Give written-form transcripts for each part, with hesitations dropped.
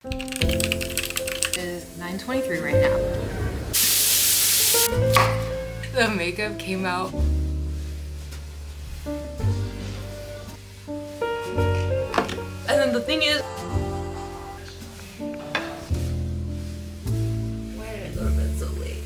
It is 9:23 right now. The makeup came out. And then the thing is, why did I go to bed so late?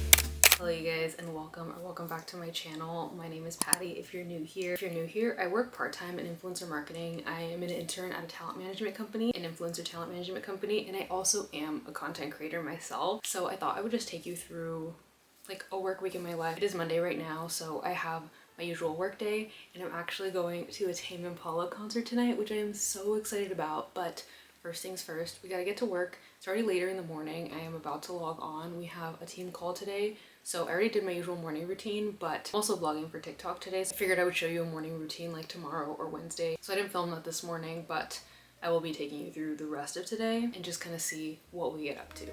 Hello you guys, and welcome back to my channel. My name is Patty. If you're new here, I work part-time in influencer marketing. I am an intern at a talent management company, an influencer talent management company, and I also am a content creator myself. So I thought I would just take you through like a work week in my life. It is Monday right now, so I have my usual work day, and I'm actually going to a Tame Impala concert tonight, which I am so excited about. But first things first, we gotta get to work. It's already later in the morning. I am about to log on. We have a team call today. So I already did my usual morning routine, but I'm also vlogging for TikTok today. So I figured I would show you a morning routine like tomorrow or Wednesday. So I didn't film that this morning, but I will be taking you through the rest of today and just kind of see what we get up to.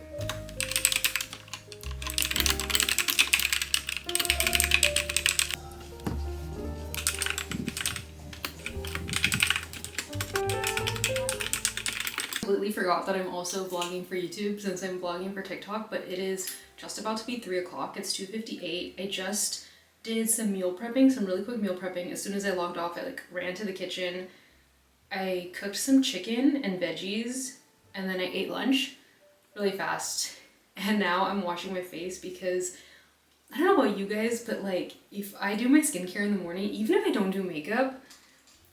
Completely forgot that I'm also vlogging for YouTube since I'm vlogging for TikTok, but it is just about to be 3 o'clock. It's 2:58. I just did some meal prepping, some really quick meal prepping. As soon as I logged off, I like ran to the kitchen. I cooked some chicken and veggies, and then I ate lunch really fast. And now I'm washing my face because I don't know about you guys, but like if I do my skincare in the morning, even if I don't do makeup,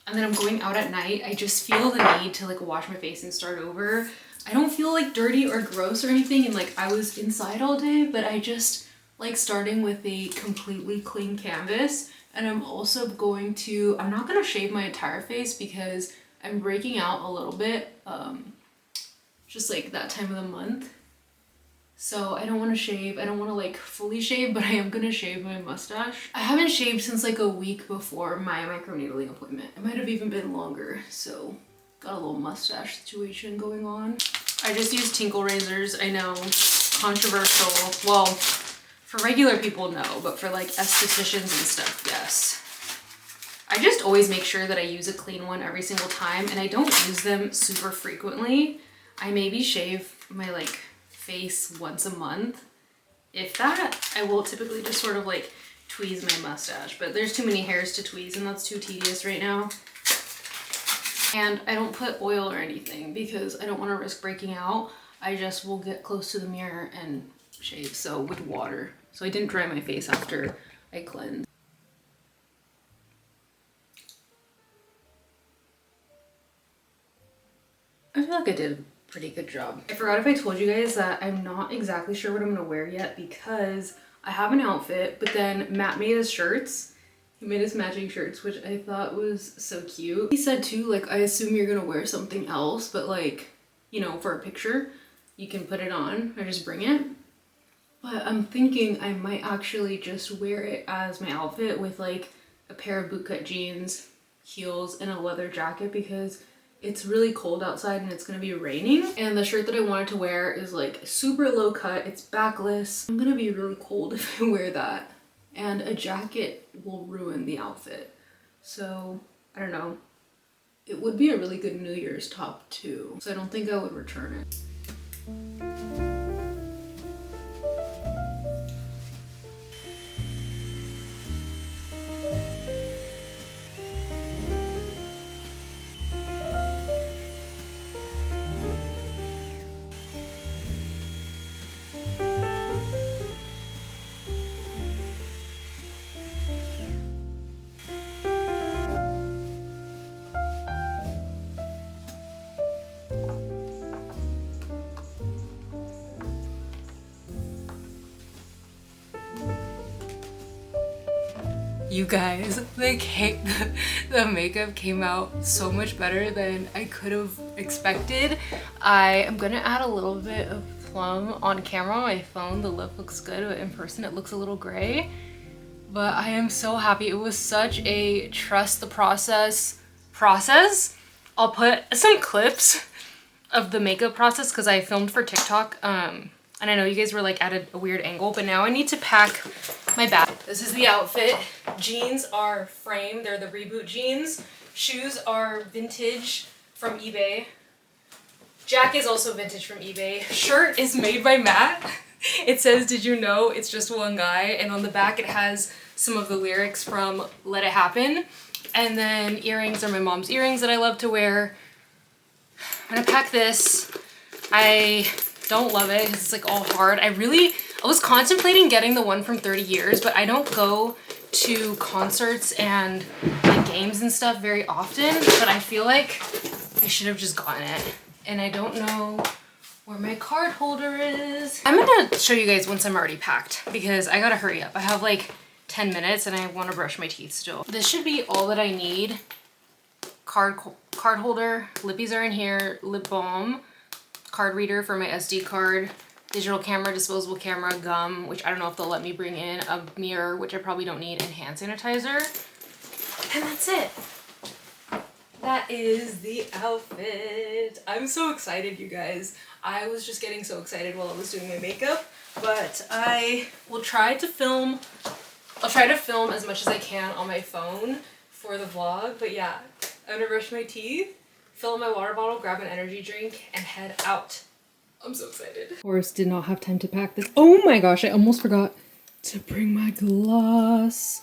and then I'm going out at night, I just feel the need to like wash my face and start over. I don't feel like dirty or gross or anything, and like I was inside all day, but I just like starting with a completely clean canvas. And I'm also going to, I'm not gonna shave my entire face because I'm breaking out a little bit, just like that time of the month. So I don't want to shave. I don't want to like fully shave, but I am going to shave my mustache. I haven't shaved since like a week before my microneedling appointment. It might have even been longer. So got a little mustache situation going on. I just use Tinkle razors. I know, controversial. Well, for regular people, no, but for like estheticians and stuff, yes. I just always make sure that I use a clean one every single time, and I don't use them super frequently. I maybe shave my like face once a month. If that, I will typically just sort of like tweeze my mustache, but there's too many hairs to tweeze and that's too tedious right now. And I don't put oil or anything because I don't want to risk breaking out. I just will get close to the mirror and shave, so with water. So I didn't dry my face after I cleansed. I feel like I did a pretty good job. I forgot if I told you guys that I'm not exactly sure what I'm gonna wear yet because I have an outfit, but then Matt made us shirts. He made us matching shirts, which I thought was so cute. He said too, like, I assume you're gonna wear something else, but like, you know, for a picture, you can put it on or just bring it. But I'm thinking I might actually just wear it as my outfit with like a pair of bootcut jeans, heels, and a leather jacket because it's really cold outside and it's gonna be raining. And the shirt that I wanted to wear is like super low cut, it's backless. I'm gonna be really cold if I wear that. And a jacket will ruin the outfit. So, I don't know. It would be a really good New Year's top too. So I don't think I would return it. You guys, the makeup came out so much better than I could have expected. I am gonna add a little bit of plum on camera. On my phone, the lip looks good, but in person it looks a little gray. But I am so happy. It was such a trust the process. I'll put some clips of the makeup process because I filmed for TikTok. And I know you guys were like at a weird angle, but now I need to pack my bag. This is the outfit. Jeans are frame, they're the Reboot jeans. Shoes are vintage from eBay. Jacket is also vintage from eBay. Shirt is made by Matt. It says, "Did you know it's just one guy?" And on the back it has some of the lyrics from Let It Happen. And then earrings are my mom's earrings that I love to wear. I'm gonna pack this. I don't love it because it's like all hard. I was contemplating getting the one from 30 Years, but I don't go to concerts and like games and stuff very often, but I feel like I should have just gotten it. And I don't know where my card holder is. I'm gonna show you guys once I'm already packed because I gotta hurry up. I have like 10 minutes and I want to brush my teeth still. This should be all that I need. Card holder, lippies are in here, lip balm, card reader for my SD card, digital camera, disposable camera, gum, which I don't know if they'll let me bring in, a mirror, which I probably don't need, and hand sanitizer. And that's it. That is the outfit. I'm so excited, you guys. I was just getting so excited while I was doing my makeup, but I will try to film. I'll try to film as much as I can on my phone for the vlog, but yeah, I'm gonna brush my teeth, fill up my water bottle, grab an energy drink, and head out. I'm so excited. Of course, did not have time to pack this. Oh my gosh, I almost forgot to bring my gloss.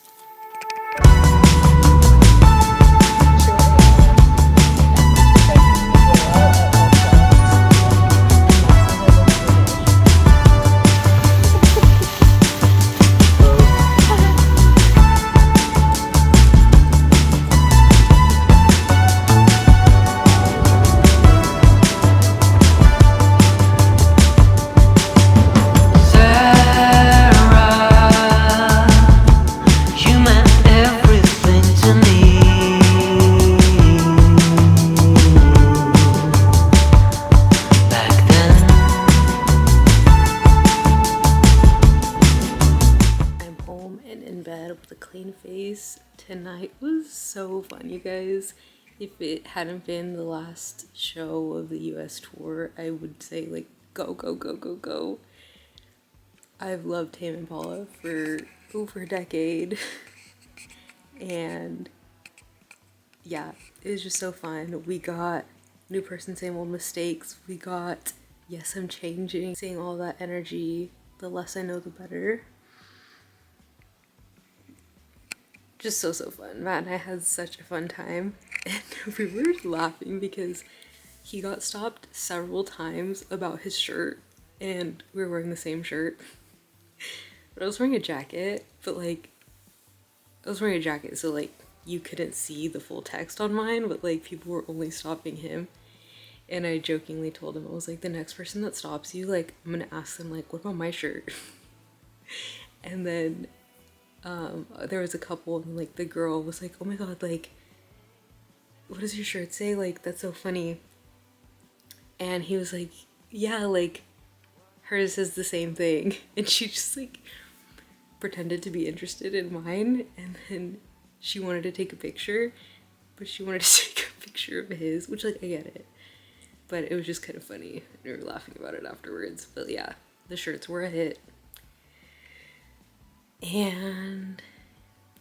Tonight was so fun, you guys. If it hadn't been the last show of the US tour, I would say like go, go, go, go, go. I've loved Tame Impala for over a decade. And yeah, it was just so fun. We got New Person, Same Old Mistakes. We got Yes, I'm Changing. Seeing all that energy, the less I know, the better. Just so fun. Matt and I had such a fun time, and we were laughing because he got stopped several times about his shirt, and we were wearing the same shirt. But I was wearing a jacket, but like I was wearing a jacket so like you couldn't see the full text on mine, but like people were only stopping him. And I jokingly told him, I was like, the next person that stops you, like I'm gonna ask them like, what about my shirt? And then there was a couple and like the girl was like, oh my god, like what does your shirt say? Like that's so funny. And he was like, yeah, like hers says the same thing. And she just like pretended to be interested in mine, and then she wanted to take a picture, but she wanted to take a picture of his, which like I get it, but it was just kind of funny. We were laughing about it afterwards. But yeah, the shirts were a hit. And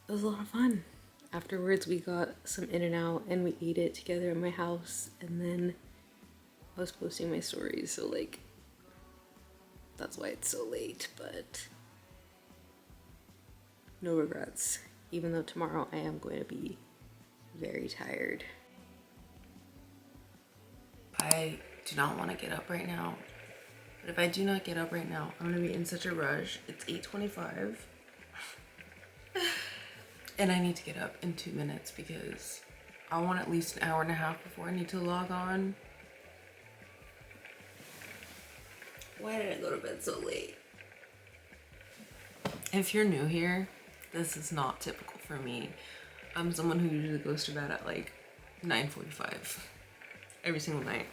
it was a lot of fun. Afterwards we got some In-N-Out and we ate it together at my house, and then I was posting my stories, so like that's why it's so late, but no regrets, even though tomorrow I am going to be very tired. I do not want to get up right now, but if I do not get up right now, I'm going to be in such a rush. It's 8:25. And I need to get up in 2 minutes because I want at least an hour and a half before I need to log on. Why did I go to bed so late? If you're new here, this is not typical for me. I'm someone who usually goes to bed at like 9:45 every single night.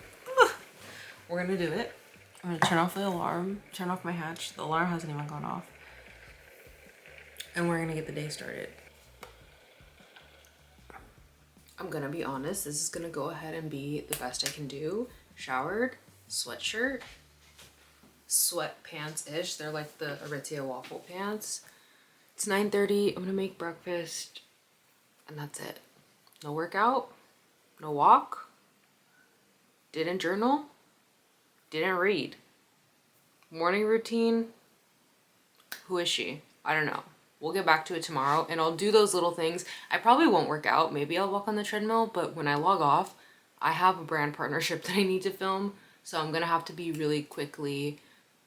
We're gonna do it. I'm gonna turn off the alarm, turn off my hatch. The alarm hasn't even gone off. And we're gonna get the day started. I'm gonna be honest, this is gonna go ahead and be the best I can do. Showered, sweatshirt, sweatpants-ish. They're like the Aritzia waffle pants. It's 9:30, I'm gonna make breakfast, and that's it. No workout, no walk, didn't journal, didn't read. Morning routine, who is she? I don't know. We'll get back to it tomorrow, and I'll do those little things. I probably won't work out. Maybe I'll walk on the treadmill, but when I log off, I have a brand partnership that I need to film, so I'm gonna have to be really quickly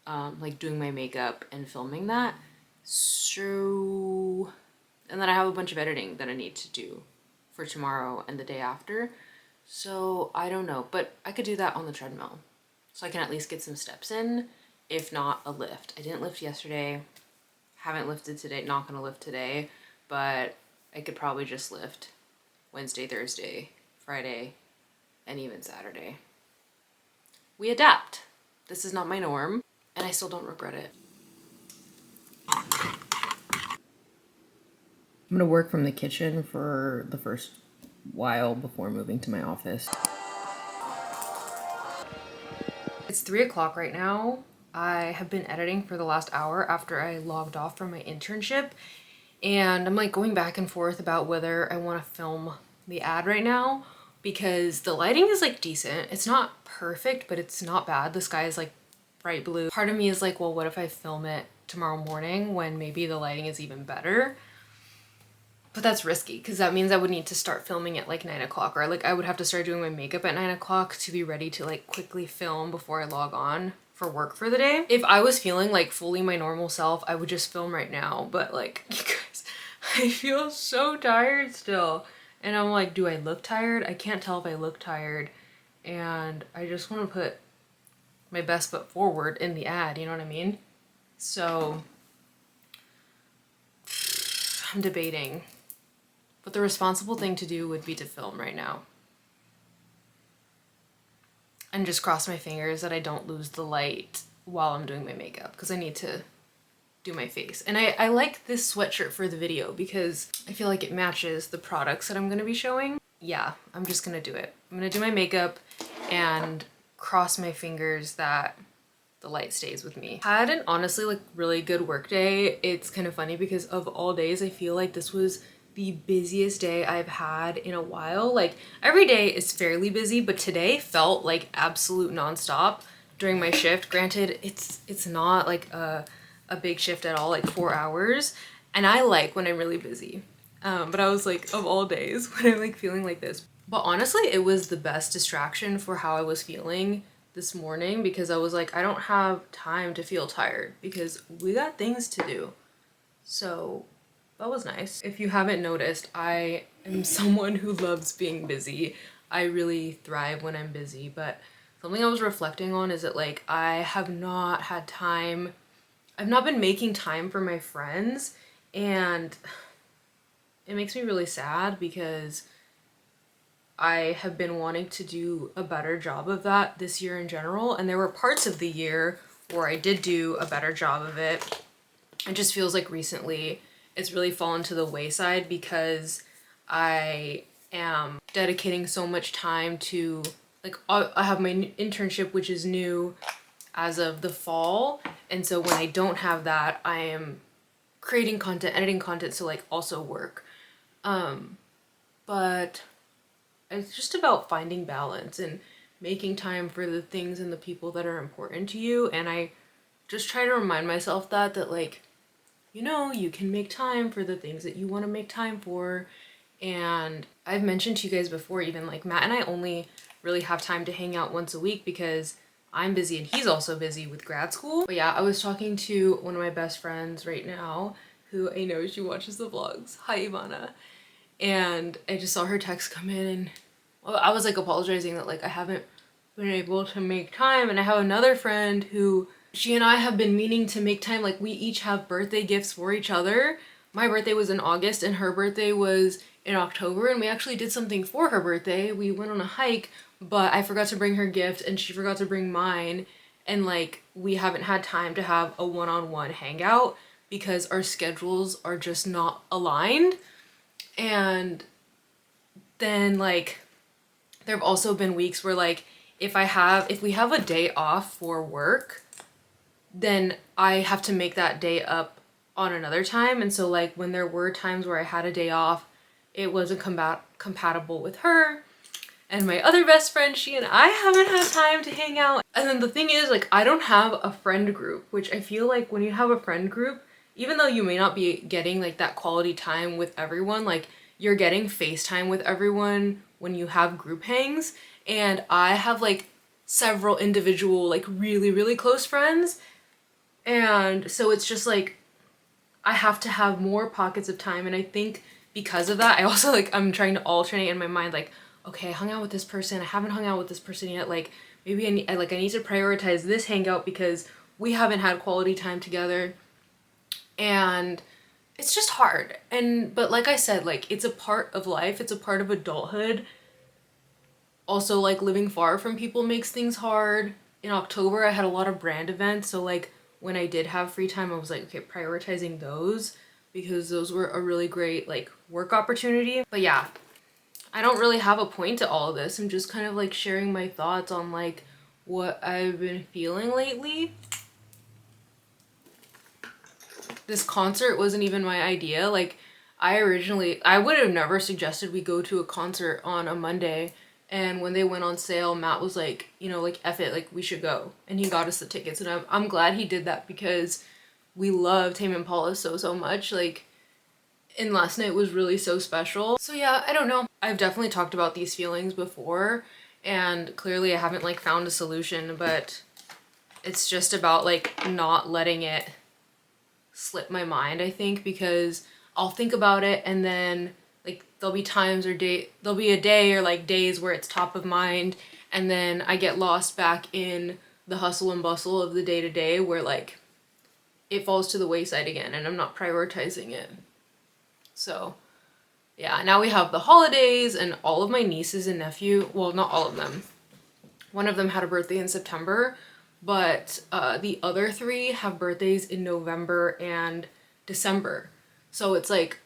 like doing my makeup and filming that. So, and then I have a bunch of editing that I need to do for tomorrow and the day after. So I don't know, but I could do that on the treadmill. So I can at least get some steps in, if not a lift. I didn't lift yesterday, haven't lifted today, not gonna lift today, but I could probably just lift Wednesday, Thursday, Friday, and even Saturday. We adapt. This is not my norm, and I still don't regret it. I'm gonna work from the kitchen for the first while before moving to my office. It's 3 o'clock right now. I have been editing for the last hour after I logged off from my internship, and I'm like going back and forth about whether I want to film the ad right now because the lighting is like decent. It's not perfect, but it's not bad. The sky is like bright blue. Part of me is like, well, what if I film it tomorrow morning when maybe the lighting is even better? But that's risky because that means I would need to start filming at like 9 o'clock, or like I would have to start doing my makeup at 9 o'clock to be ready to like quickly film before I log on for work for the day. If I was feeling like fully my normal self, I would just film right now. But like, you guys, I feel so tired still. And I'm like, do I look tired? I can't tell if I look tired. And I just want to put my best foot forward in the ad, you know what I mean? So I'm debating. But the responsible thing to do would be to film right now. And just cross my fingers that I don't lose the light while I'm doing my makeup, because I need to do my face. And I like this sweatshirt for the video because I feel like it matches the products that I'm gonna be showing. Yeah, I'm just gonna do it. I'm gonna do my makeup and cross my fingers that the light stays with me. Had an honestly like really good work day. It's kind of funny because of all days, I feel like this was the busiest day I've had in a while. Like every day is fairly busy, but today felt like absolute nonstop during my shift. Granted, it's not like a big shift at all, like 4 hours. And I like when I'm really busy. But I was like, of all days, when I'm like feeling like this. But honestly, it was the best distraction for how I was feeling this morning, because I was like, I don't have time to feel tired because we got things to do. So that was nice. If you haven't noticed, I am someone who loves being busy. I really thrive when I'm busy, but something I was reflecting on is that like I have not had time. I've not been making time for my friends, and it makes me really sad because I have been wanting to do a better job of that this year in general, and there were parts of the year where I did do a better job of it. It just feels like recently it's really fallen to the wayside because I am dedicating so much time to, like, I have my internship, which is new as of the fall, and so when I don't have that, I am creating content, editing content, so like also work. But it's just about finding balance and making time for the things and the people that are important to you, and I just try to remind myself that like, you know, you can make time for the things that you want to make time for. And I've mentioned to you guys before, even like Matt and I only really have time to hang out once a week because I'm busy and he's also busy with grad school. But yeah, I was talking to one of my best friends right now who I know she watches the vlogs. Hi, Ivana. And I just saw her text come in, and well, I was like apologizing that like I haven't been able to make time. And I have another friend who, she and I have been meaning to make time. Like we each have birthday gifts for each other. My birthday was in August and her birthday was in October, and we actually did something for her birthday. We went on a hike, but I forgot to bring her gift and she forgot to bring mine. And like we haven't had time to have a one-on-one hangout because our schedules are just not aligned. And then like there have also been weeks where like if we have a day off for work, then I have to make that day up on another time. And so like when there were times where I had a day off, it wasn't compatible with her. and my other best friend, she and I haven't had time to hang out. And then the thing is, like, I don't have a friend group, which I feel like when you have a friend group, even though you may not be getting like that quality time with everyone, like you're getting FaceTime with everyone when you have group hangs. And I have like several individual, like really, really close friends. And so it's just like, I have to have more pockets of time. And I think because of that, I also like, I'm trying to alternate in my mind, like, okay, I hung out with this person. I haven't hung out with this person yet. Like maybe I need to prioritize this hangout because we haven't had quality time together. And it's just hard. But like I said, like it's a part of life. It's a part of adulthood. Also, like living far from people makes things hard. In October, I had a lot of brand events. So like when I did have free time, I was like, okay, prioritizing those because those were a really great like work opportunity. But yeah, I don't really have a point to all of this. I'm just kind of like sharing my thoughts on like what I've been feeling lately. This concert wasn't even my idea. Like I would have never suggested we go to a concert on a Monday. And when they went on sale, Matt was like, you know, like, F it, like, we should go. And he got us the tickets. And I'm glad he did that because we love Tame Impala so much. Like, and last night was really so special. So yeah, I don't know. I've definitely talked about these feelings before. And clearly I haven't, like, found a solution. But it's just about, like, not letting it slip my mind, I think. Because I'll think about it and then like there'll be times or there'll be a day or like days where it's top of mind and then I get lost back in the hustle and bustle of the day-to-day where like it falls to the wayside again and I'm not prioritizing it. So yeah, now we have the holidays and all of my nieces and nephew, well, not all of them. One of them had a birthday in September, but the other three have birthdays in November and December. So it's like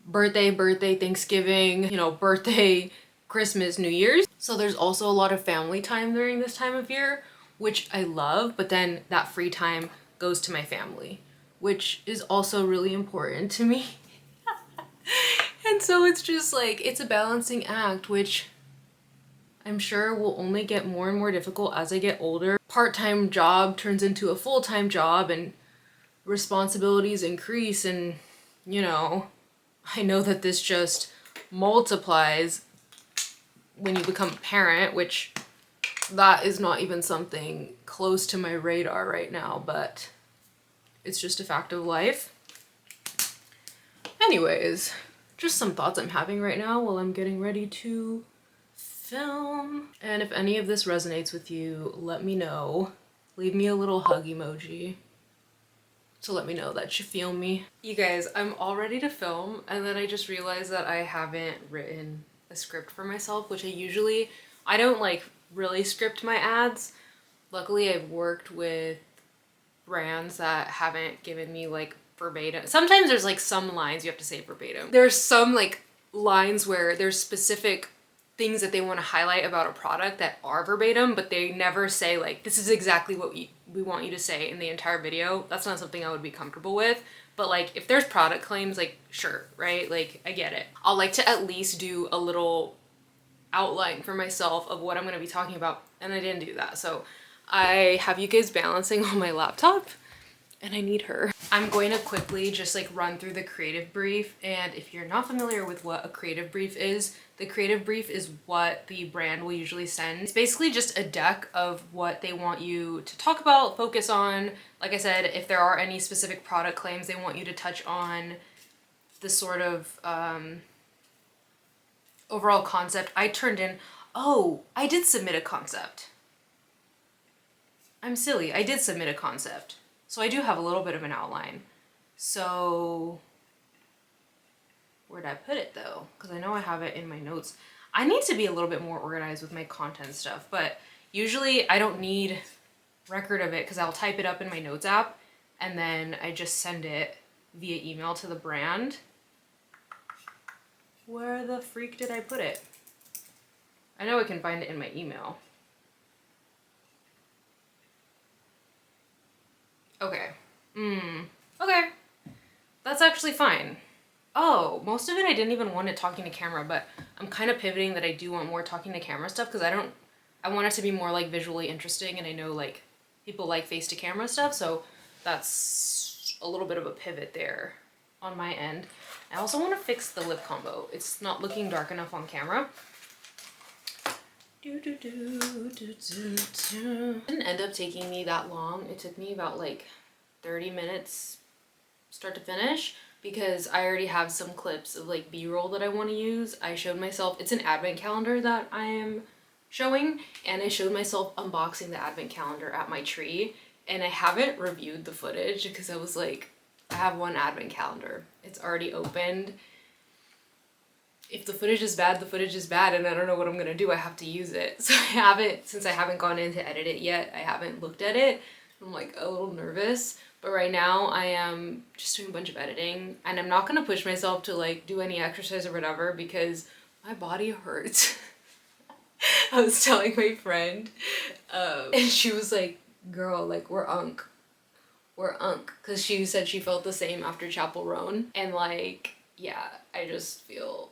birthday, Thanksgiving, you know, birthday, Christmas, New Year's. So there's also a lot of family time during this time of year, which I love, but then that free time goes to my family, which is also really important to me. And so it's just like, it's a balancing act, which I'm sure will only get more and more difficult as I get older. Part-time job turns into a full-time job and responsibilities increase and, you know, I know that this just multiplies when you become a parent, which that is not even something close to my radar right now, but it's just a fact of life. Anyways, just some thoughts I'm having right now while I'm getting ready to film. And if any of this resonates with you, let me know. Leave me a little hug emoji to let me know that you feel me. You guys, I'm all ready to film and then I just realized that I haven't written a script for myself, which I don't like really script my ads. Luckily, I've worked with brands that haven't given me like verbatim. Sometimes there's like some lines you have to say verbatim. There's some like lines where there's specific things that they want to highlight about a product that are verbatim, but they never say like, this is exactly what we want you to say in the entire video. That's not something I would be comfortable with. But like, if there's product claims, like, sure, right? Like, I get it. I'll like to at least do a little outline for myself of what I'm going to be talking about. And I didn't do that. So I have you guys balancing on my laptop and I need her. I'm going to quickly just like run through the creative brief. And if you're not familiar with what a creative brief is, the creative brief is what the brand will usually send. It's basically just a deck of what they want you to talk about, focus on. Like I said, if there are any specific product claims, they want you to touch on the sort of overall concept. I did submit a concept. I'm silly. I did submit a concept. So I do have a little bit of an outline. So where'd I put it though? Because I know I have it in my notes. I need to be a little bit more organized with my content stuff, but usually I don't need record of it because I'll type it up in my notes app and then I just send it via email to the brand. Where the freak did I put it? I know I can find it in my email. Okay. Okay. That's actually fine. Oh, most of it I didn't even want it talking to camera, but I'm kind of pivoting that I do want more talking to camera stuff because I want it to be more like visually interesting, and I know like people like face to camera stuff, so that's a little bit of a pivot there on my end. I also want to fix the lip combo. It's not looking dark enough on camera. It didn't end up taking me that long. It took me about like 30 minutes start to finish because I already have some clips of like B-roll that I want to use. I showed myself, it's an advent calendar that I am showing, and I showed myself unboxing the advent calendar at my tree, and I haven't reviewed the footage because I was like, I have one advent calendar. It's already opened. If the footage is bad, the footage is bad, and I don't know what I'm gonna do. I have to use it. So I haven't, since I haven't gone in to edit it yet, I haven't looked at it. I'm like a little nervous, but right now I am just doing a bunch of editing, and I'm not gonna push myself to like do any exercise or whatever because my body hurts. I was telling my friend, and she was like, girl, like we're unk, because she said she felt the same after Chapel Roan, and like, yeah, I just feel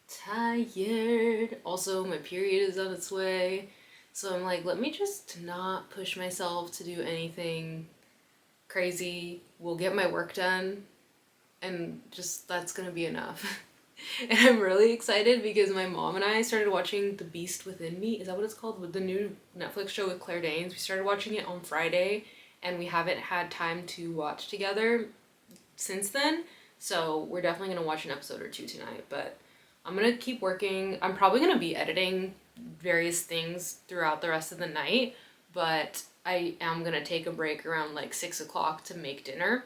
tired. Also, my period is on its way, so I'm like, let me just not push myself to do anything crazy. We'll get my work done, and just that's gonna be enough. And I'm really excited because my mom and I started watching The Beast Within Me. Is that what it's called? With the new Netflix show with Claire Danes. We started watching it on Friday, and we haven't had time to watch together since then. So we're definitely gonna watch an episode or two tonight, but I'm gonna keep working. I'm probably gonna be editing various things throughout the rest of the night, but I am gonna take a break around like 6 o'clock to make dinner.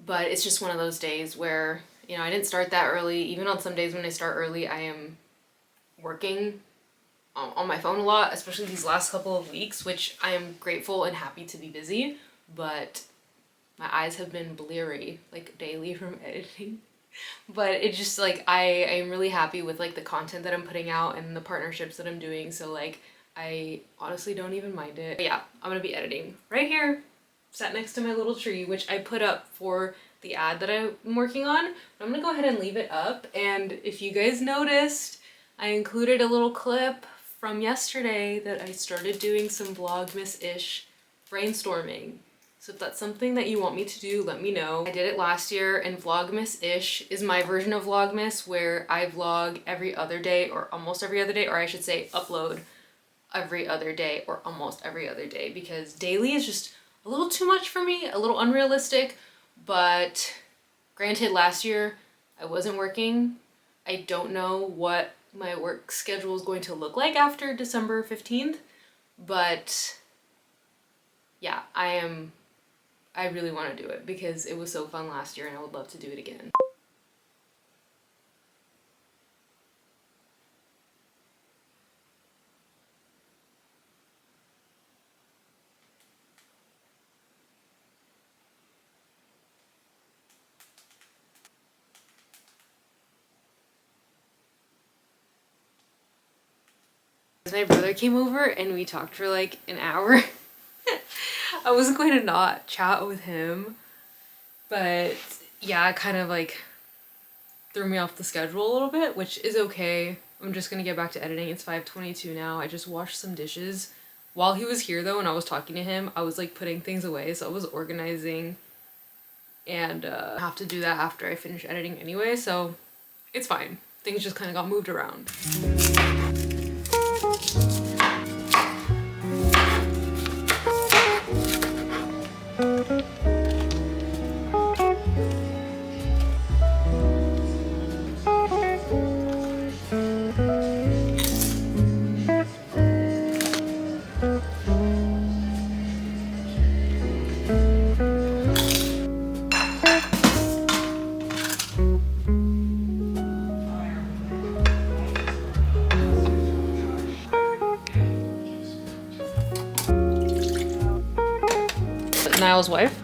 But it's just one of those days where, you know, I didn't start that early. Even on some days when I start early, I am working on my phone a lot, especially these last couple of weeks, which I am grateful and happy to be busy, but my eyes have been bleary like daily from editing. But it's just like I am really happy with like the content that I'm putting out and the partnerships that I'm doing, so like I honestly don't even mind it. But yeah, I'm gonna be editing right here, sat next to my little tree, which I put up for the ad that I'm working on. But I'm gonna go ahead and leave it up, and if you guys noticed, I included a little clip from yesterday that I started doing some vlogmas-ish brainstorming. So if that's something that you want me to do, let me know. I did it last year, and vlogmas-ish is my version of vlogmas where I vlog every other day or almost every other day, or I should say upload every other day or almost every other day, because daily is just a little too much for me, a little unrealistic. But granted, last year I wasn't working. I don't know what my work schedule is going to look like after December 15th, but yeah, I really want to do it because it was so fun last year and I would love to do it again. My brother came over and we talked for like an hour. I wasn't going to not chat with him, but yeah, it kind of like threw me off the schedule a little bit, which is okay. I'm just gonna get back to editing. It's 5:22 now. I just washed some dishes. While he was here though, and I was talking to him, I was like putting things away, so I was organizing, and I have to do that after I finish editing anyway, so it's fine. Things just kind of got moved around. Niall's wife.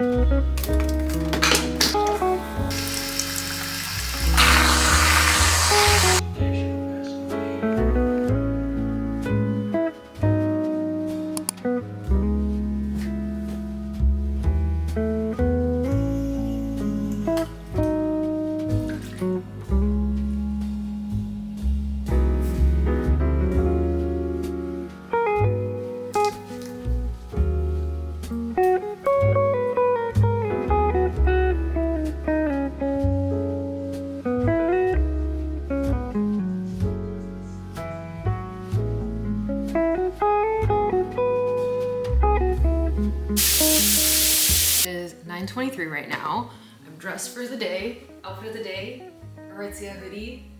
It is 9:23 right now. I'm dressed for the day. Outfit of the day, Aritzia hoodie,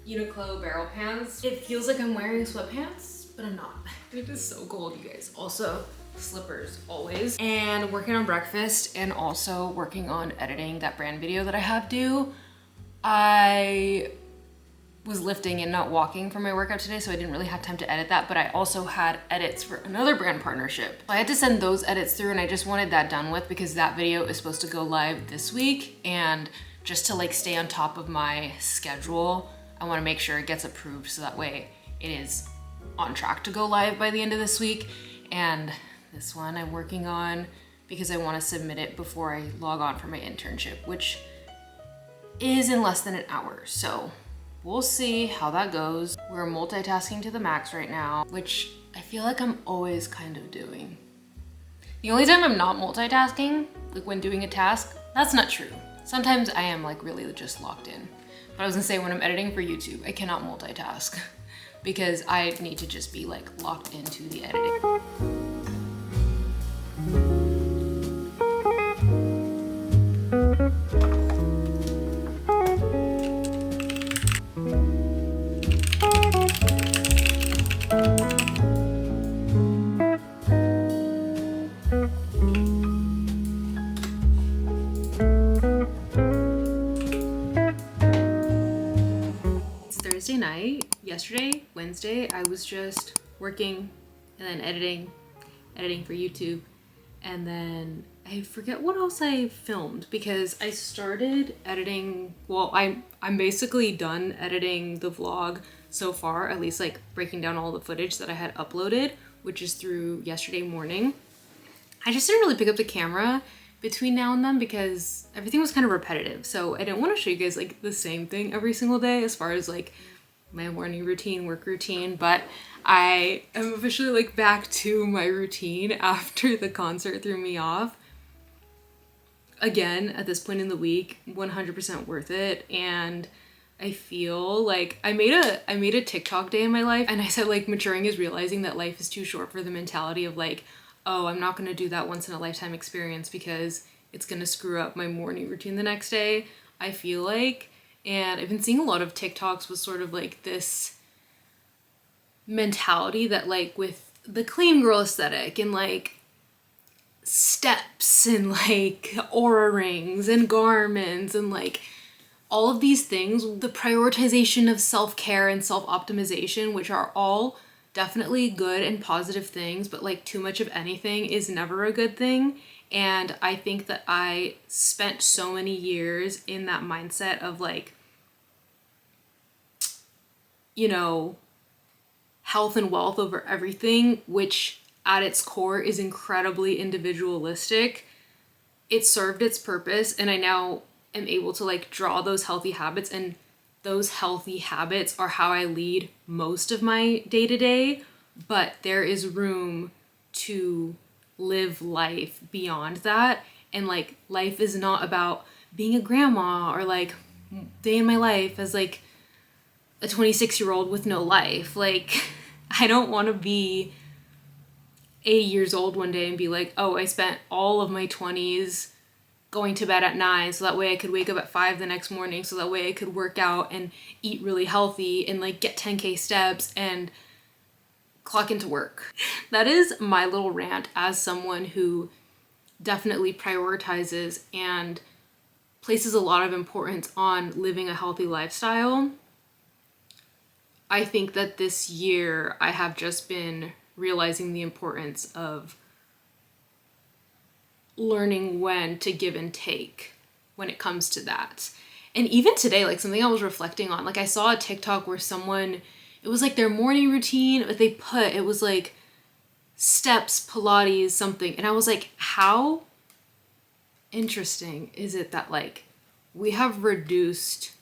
Uniqlo barrel pants. It feels like I'm wearing sweatpants, but I'm not. It is so cold, you guys. Also, slippers always. And working on breakfast and also working on editing that brand video that I have due. I was lifting and not walking for my workout today, so I didn't really have time to edit that, but I also had edits for another brand partnership. I had to send those edits through, and I just wanted that done with because that video is supposed to go live this week, and just to like stay on top of my schedule, I want to make sure it gets approved so that way it is on track to go live by the end of this week. And this one I'm working on because I want to submit it before I log on for my internship, which is in less than an hour. So we'll see how that goes. We're multitasking to the max right now, which I feel like I'm always kind of doing. The only time I'm not multitasking, like when doing a task, that's not true. Sometimes I am like really just locked in. But I was gonna say when I'm editing for YouTube, I cannot multitask because I need to just be like locked into the editing. Thursday night, yesterday, Wednesday, I was just working and then editing for YouTube, and then I forget what else I filmed because I started editing, well, I'm basically done editing the vlog so far, at least like breaking down all the footage that I had uploaded, which is through yesterday morning. I just didn't really pick up the camera between now and then because everything was kind of repetitive. So I didn't want to show you guys like the same thing every single day as far as like my morning routine, work routine, but I am officially like back to my routine after the concert threw me off. Again, at this point in the week, 100% worth it. And I feel like I made a TikTok day in my life, and I said like maturing is realizing that life is too short for the mentality of like, oh, I'm not gonna do that once in a lifetime experience because it's gonna screw up my morning routine the next day, I feel like. And I've been seeing a lot of TikToks with sort of like this mentality that like with the clean girl aesthetic and like steps and like aura rings and garments and like all of these things, the prioritization of self-care and self-optimization, which are all definitely good and positive things, but like too much of anything is never a good thing. And I think that I spent so many years in that mindset of like, you know, health and wealth over everything, which at its core is incredibly individualistic. It served its purpose, and I now am able to like draw those healthy habits, and those healthy habits are how I lead most of my day-to-day, but there is room to live life beyond that. And like life is not about being a grandma or like day in my life as like a 26-year-old with no life. Like I don't want to be 80 years old one day and be like, oh, I spent all of my 20s going to bed at 9 so that way I could wake up at 5 the next morning so that way I could work out and eat really healthy and like get 10K steps and clock into work. That is my little rant as someone who definitely prioritizes and places a lot of importance on living a healthy lifestyle. I think that this year I have just been realizing the importance of learning when to give and take when it comes to that. And even today, like something I was reflecting on, like I saw a TikTok where someone, it was like their morning routine, but it was like steps, Pilates, something. And I was like, how interesting is it that like we have reduced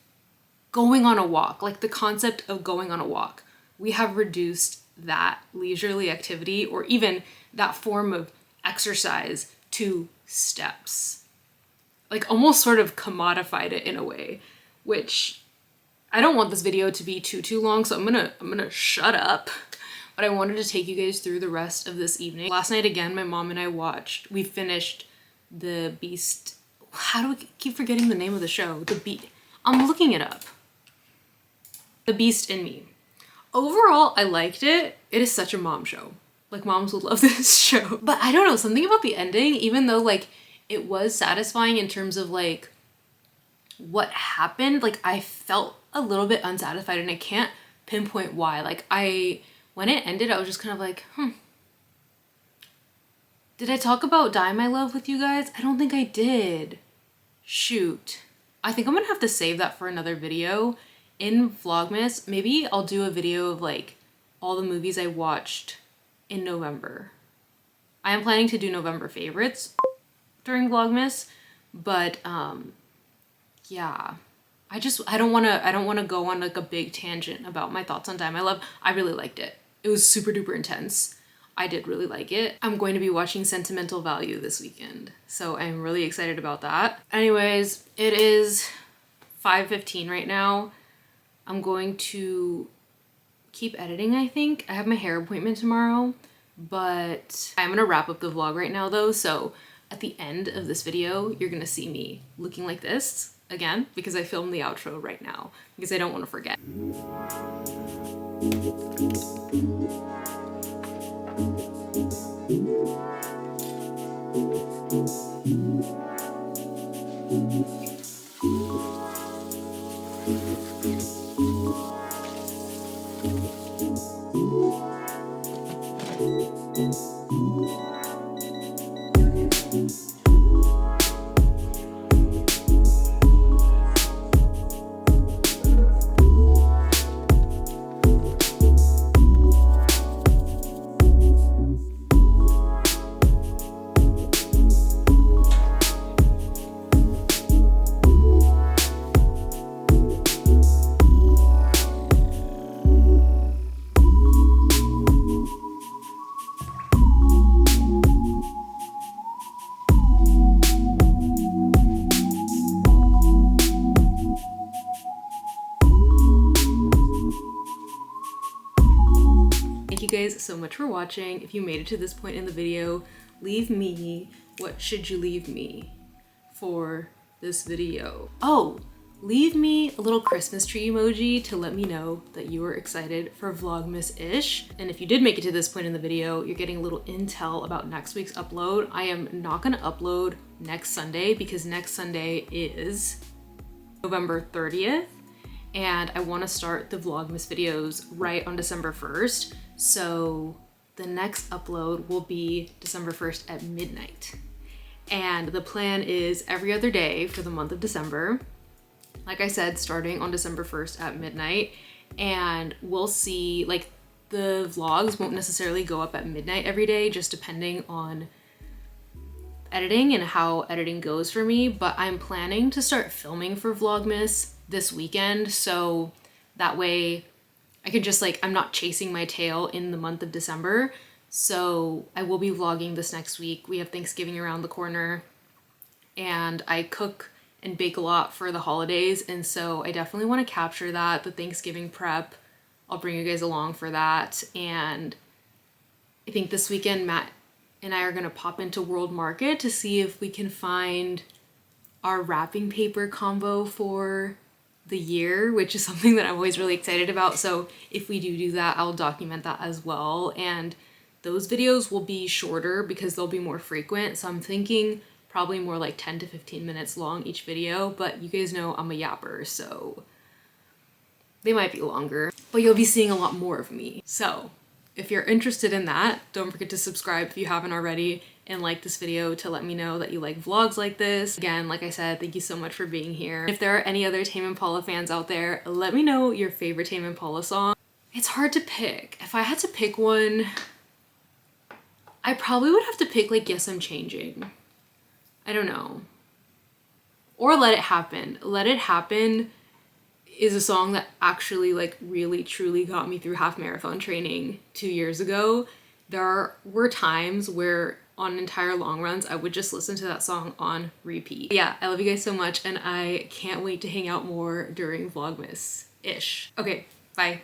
going on a walk, like the concept of going on a walk, we have reduced that leisurely activity or even that form of exercise to steps. Like almost sort of commodified it in a way, which I don't want this video to be too long, so I'm gonna shut up. but I wanted to take you guys through the rest of this evening. Last night again, my mom and I we finished The Beast. How do I keep forgetting the name of the show? I'm looking it up. The Beast in Me. Overall, I liked it. It is such a mom show. Like, moms would love this show. But I don't know, something about the ending, even though like it was satisfying in terms of like what happened, like I felt a little bit unsatisfied, and I can't pinpoint why. Like when it ended, I was just kind of like, did I talk about Die My Love with you guys? I don't think I did. Shoot. I think I'm gonna have to save that for another video. In Vlogmas, maybe I'll do a video of like all the movies I watched in November. I am planning to do November favorites during Vlogmas, but yeah. I don't want to go on like a big tangent about my thoughts on Die My Love. I really liked it. It was super duper intense. I did really like it. I'm going to be watching Sentimental Value this weekend, so I'm really excited about that. Anyways, it is 5:15 right now. I'm going to keep editing, I think. I have my hair appointment tomorrow, but I'm gonna wrap up the vlog right now though, so at the end of this video, you're gonna see me looking like this again, because I filmed the outro right now, because I don't want to forget. Thank you guys so much for watching. If you made it to this point in the video, leave me, what should you leave me for this video? Oh, leave me a little Christmas tree emoji to let me know that you were excited for Vlogmas-ish. And if you did make it to this point in the video, you're getting a little intel about next week's upload. I am not gonna upload next Sunday because next Sunday is November 30th. And I want to start the Vlogmas videos right on December 1st. So the next upload will be December 1st at midnight. And the plan is every other day for the month of December. Like I said, starting on December 1st at midnight. And we'll see, like, the vlogs won't necessarily go up at midnight every day, just depending on editing and how editing goes for me. But I'm planning to start filming for Vlogmas this weekend, so that way I can just like, I'm not chasing my tail in the month of December. So I will be vlogging this next week. We have Thanksgiving around the corner, and I cook and bake a lot for the holidays, and so I definitely want to capture that, the Thanksgiving prep. I'll bring you guys along for that. And I think this weekend Matt and I are gonna pop into World Market to see if we can find our wrapping paper combo for the year, which is something that I'm always really excited about. So if we do that, I'll document that as well. And those videos will be shorter because they'll be more frequent. So I'm thinking probably more like 10 to 15 minutes long each video, but you guys know I'm a yapper, so they might be longer, but you'll be seeing a lot more of me. So if you're interested in that, don't forget to subscribe if you haven't already, and like this video to let me know that you like vlogs like this. Again, like I said, thank you so much for being here. If there are any other Tame Impala fans out there, let me know your favorite Tame Impala song. It's hard to pick. If I had to pick one, I probably would have to pick like Yes, I'm Changing. I don't know. Or Let It Happen. Let It Happen is a song that actually like really truly got me through half marathon training 2 years ago. There were times where on entire long runs, I would just listen to that song on repeat. Yeah, I love you guys so much, and I can't wait to hang out more during Vlogmas-ish. Okay, bye.